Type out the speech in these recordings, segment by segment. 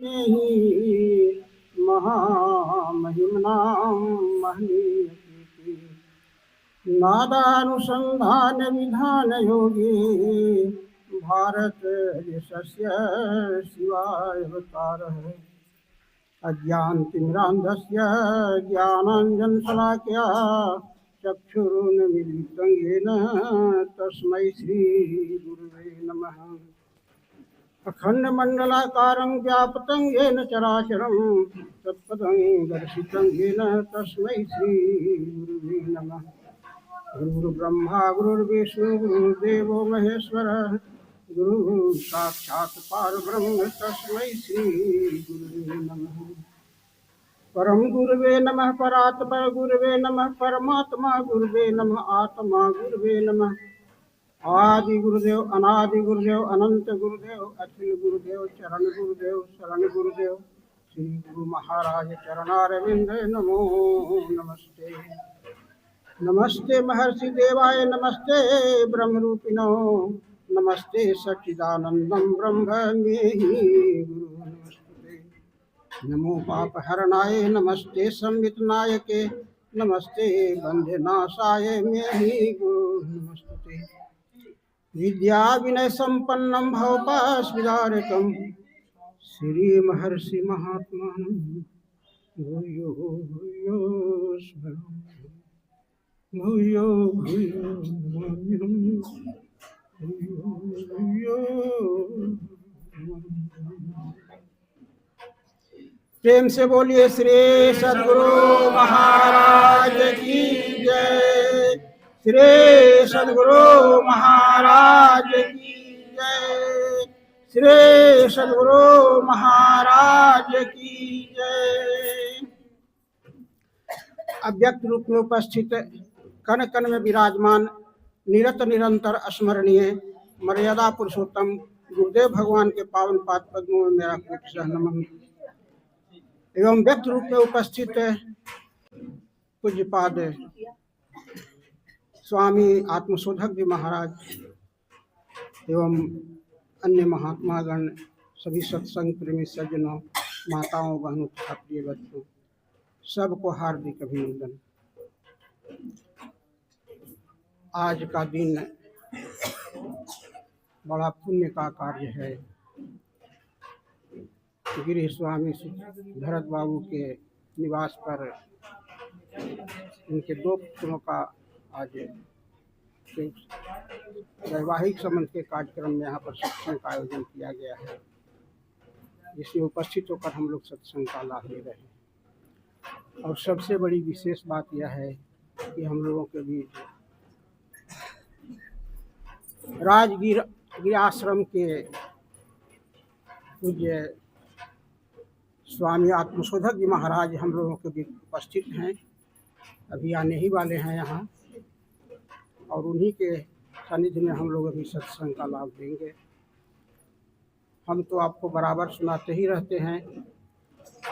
ही महामहिम्नां महनीयकीर्ति नादानुसंधान विधान योगी भारत देशस्य शिवाय अवतारः अज्ञानतिमिरान्धस्य ज्ञानाञ्जनशलाकया चक्षुरुन्मीलितं येन तस्मै श्रीगुरुवे नमः। अखण्डमण्डलाकारं व्याप्तं येन चराचरं तत्पदं दर्शितं येन तस्मै श्रीगुरुवे नमः। गुरुर्ब्रह्मा गुरुर्विष्णु गुरुर्देवो महेश्वरः गुरुः साक्षात् परब्रह्म तस्मै श्रीगुरुवे नमः। परम गुरुवे नमः परात्पर गुरुवे नमः परमात्मा गुरुवे नमः आत्मा गुरुवे नमः आदि गुरुदेव अनादि गुरुदेव अनंत गुरुदेव अखिल गुरुदेव चरण गुरुदेव शरण गुरुदेव श्री गुरु महाराज चरणारविंद नमो नमस्ते। नमस्ते महर्षि देवाय नमस्ते ब्रह्म रूपिणो नमस्ते सच्चिदानंदं ब्रह्म मेहि गुरु नमस्ते। नमो पापहरणाय नमस्ते संवितनायके नमस्ते बंधनाशाय मेहि गुरु नमस्ते। विद्या विनय संपन्नं भवपाशविदारकं श्री महर्षि महात्मानं भूयो भूयो स्मरामि भूयो भूयो नमाम्यहं भूयो भूयो प्रेम से बोलिए श्री सद्गुरु महाराज की जय। श्री सद्गुरु महाराज की जय। श्री सद्गुरु महाराज की जय। अव्यक्त रूप में उपस्थित कण कण में विराजमान निरत निरंतर स्मरणीय मर्यादा पुरुषोत्तम गुरुदेव भगवान के पावन पाद पद्मों में मेरा कोटि नमन एवं व्यक्त रूप में उपस्थित पूज्यपाद स्वामी आत्मशोधक जी महाराज एवं अन्य महात्मागण सभी सत्संग प्रेमी सज्जनों माताओं बहनों तथा प्रिय बच्चों सबको हार्दिक अभिनंदन। आज का दिन बड़ा पुण्य का कार्य है। गिरी स्वामी भरत बाबू के निवास पर उनके दो पुत्रों का आज वैवाहिक संबंध के कार्यक्रम में यहाँ पर सत्संग का आयोजन किया गया है, जिसमें उपस्थित होकर हम लोग सत्संग का लाभ ले रहे हैं। और सबसे बड़ी विशेष बात यह है कि हम लोगों के बीच राजगिर आश्रम के पूज्य स्वामी आत्मशोधक जी महाराज हम लोगों के बीच उपस्थित हैं, अभी आने ही वाले हैं यहाँ, और उन्हीं के सानिध्य में हम लोग अभी सत्संग का लाभ लेंगे। हम तो आपको बराबर सुनाते ही रहते हैं,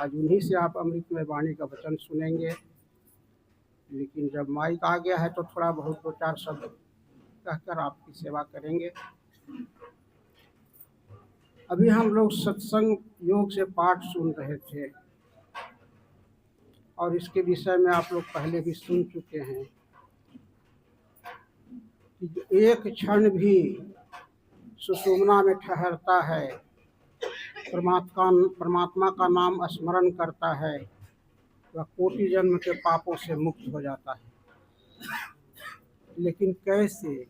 आज उन्हीं से आप अमृतमय वाणी का वचन सुनेंगे, लेकिन जब माइक आ गया है तो थोड़ा बहुत दो चार शब्द कहकर आपकी सेवा करेंगे। अभी हम लोग सत्संग योग से पाठ सुन रहे थे और इसके विषय में आप लोग पहले भी सुन चुके हैं कि एक क्षण भी सुषुम्ना में ठहरता है, परमात्मा का नाम स्मरण करता है, वह कोटि जन्म के पापों से मुक्त हो जाता है। लेकिन कैसे?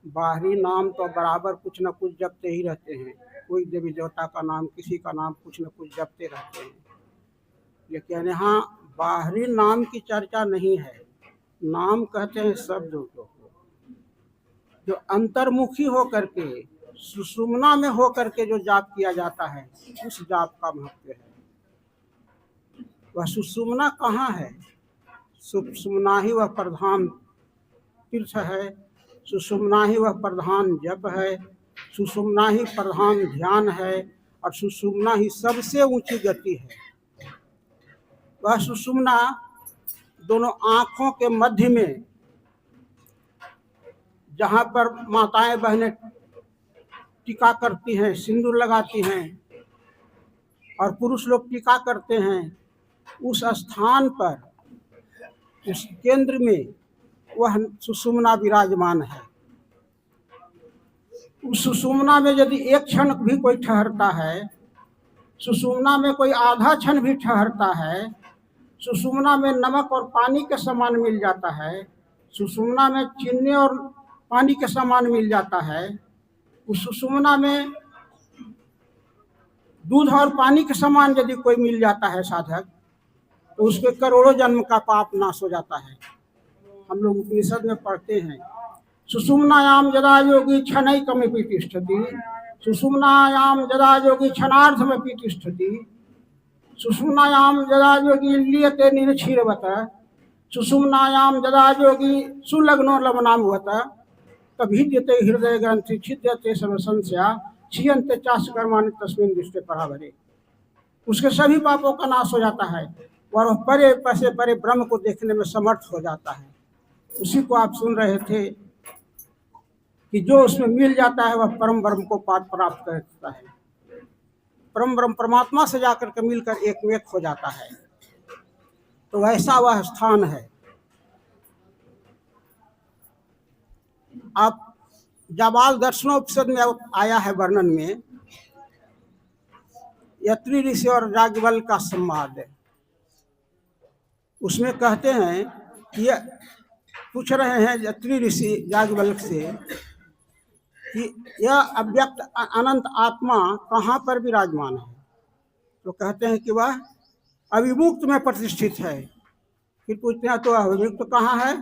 बाहरी नाम तो बराबर कुछ न कुछ जपते ही रहते हैं, कोई देवी देवता का नाम, किसी का नाम कुछ न कुछ जपते रहते हैं, लेकिन यहाँ बाहरी नाम की चर्चा नहीं है। नाम कहते हैं शब्दों को, जो अंतर्मुखी होकर के सुषुम्ना में होकर के जो जाप किया जाता है, उस जाप का महत्व है। वह सुषुम्ना कहाँ है? सुषुम्ना ही वह प्रधान तीर्थ है, सुषुम्ना ही वह प्रधान जप है, सुषुम्ना ही प्रधान ध्यान है, और सुषुम्ना ही सबसे ऊंची गति है। वह सुषुम्ना दोनों आँखों के मध्य में, जहाँ पर माताएं बहनें टीका करती हैं, सिंदूर लगाती हैं, और पुरुष लोग टीका करते हैं, उस स्थान पर, उस केंद्र में वह सुषुम्ना विराजमान है। उस सुषुम्ना में यदि एक क्षण भी कोई ठहरता है, सुषुम्ना में कोई आधा क्षण भी ठहरता है, सुषुम्ना में नमक और पानी के समान मिल जाता है, सुषुम्ना में चीनी और पानी के समान मिल जाता है, उस सुषुम्ना में दूध और पानी के समान यदि कोई मिल जाता है साधक, तो उसके करोड़ों जन्म का पाप नाश हो जाता है। हम लोग उपनिषद में पढ़ते हैं, सुषुम्नायाम यदा योगी क्षणैकमपि तिष्ठति, सुषुम्नायाम यदा योगी क्षणार्धमपि तिष्ठति, सुषुम्नायाम यदा योगी लीयते निरक्षीरवत, सुषुम्नायाम यदा योगी सुलग्नो लवनामवत, तभिद्यते हृदय ग्रंथि छिद्यते सर्व संशया क्षीयन्ते चास्य कर्माणि तस्मिन् दृष्टे परावरे। उसके सभी पापों का नाश हो जाता है और वह परे पैसे परे ब्रह्म को देखने में समर्थ हो जाता है। उसी को आप सुन रहे थे कि जो उसमें मिल जाता है वह परम ब्रह्म को प्राप्त करता है, परम ब्रह्म परमात्मा से जाकर के मिलकर एक हो जाता है। तो वैसा वह स्थान है। आप जाबाल दर्शनोपनिषद में आया है वर्णन में, यत्री ऋषि और याज्ञवल्क्य का संवाद। उसमें कहते हैं कि पूछ रहे हैं यत्री ऋषि याज्ञवल्क्य से कि यह अव्यक्त अनंत आत्मा कहाँ पर विराजमान है। तो कहते हैं कि वह अविमुक्त में प्रतिष्ठित है। फिर पूछते हैं तो अविमुक्त कहाँ है,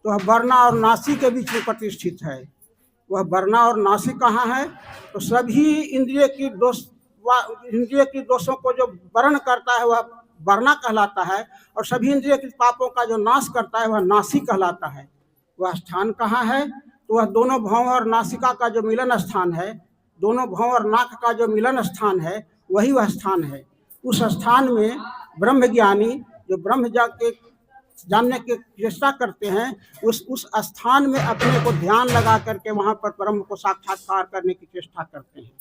तो वह वर्णा और नासी के बीच में प्रतिष्ठित है। वह वर्णा और नासी कहाँ है, तो सभी इंद्रिय की दोषों को जो वर्ण करता है वह वर्णा कहलाता है, और सभी इंद्रिय के पापों का जो नाश करता है वह नासी कहलाता है। वह स्थान कहाँ है, तो वह दोनों भौं और नासिका का जो मिलन स्थान है, दोनों भौं और नाक का जो मिलन स्थान है, वही वह स्थान है। उस स्थान में ब्रह्मज्ञानी जो ब्रह्म जानने की चेष्टा करते हैं, उस स्थान में अपने को ध्यान लगा करके वहां पर ब्रह्म को साक्षात्कार करने की चेष्टा करते हैं।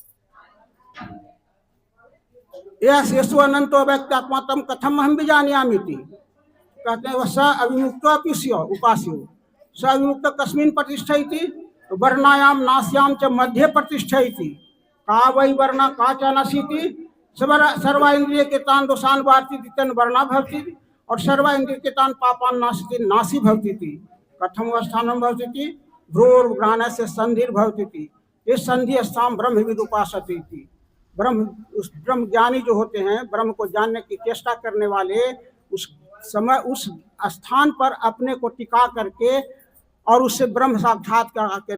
यह शेषो अनंतो व्यक्तात्मा तम कथम हम भी जानियामिति। कहते हैं वह स अविमुक्तो उपास्यो स अविमुक्त कस्मिन् प्रतिष्ठिति, वर्णायाम नास्याम च मध्य प्रतिष्ठिति, का वै वर्णा का च नशीति, सर्वा इंद्रिय के तान दोषान वार्ति तन वर्णा भवति, और सर्वा इंद्रिय के तान पापान नाशिति नासी भवति। कथम स्थानम भवति, भ्रूर ग्रहणस्य संधिर भवति, ये संधि स्थान ब्रह्म विदुपासति। ब्रह्म उस ब्रह्म ज्ञानी जो होते हैं, ब्रह्म को जानने की चेष्टा करने वाले, उस समय उस स्थान पर अपने को टिका करके और उससे ब्रह्म साक्षात्कार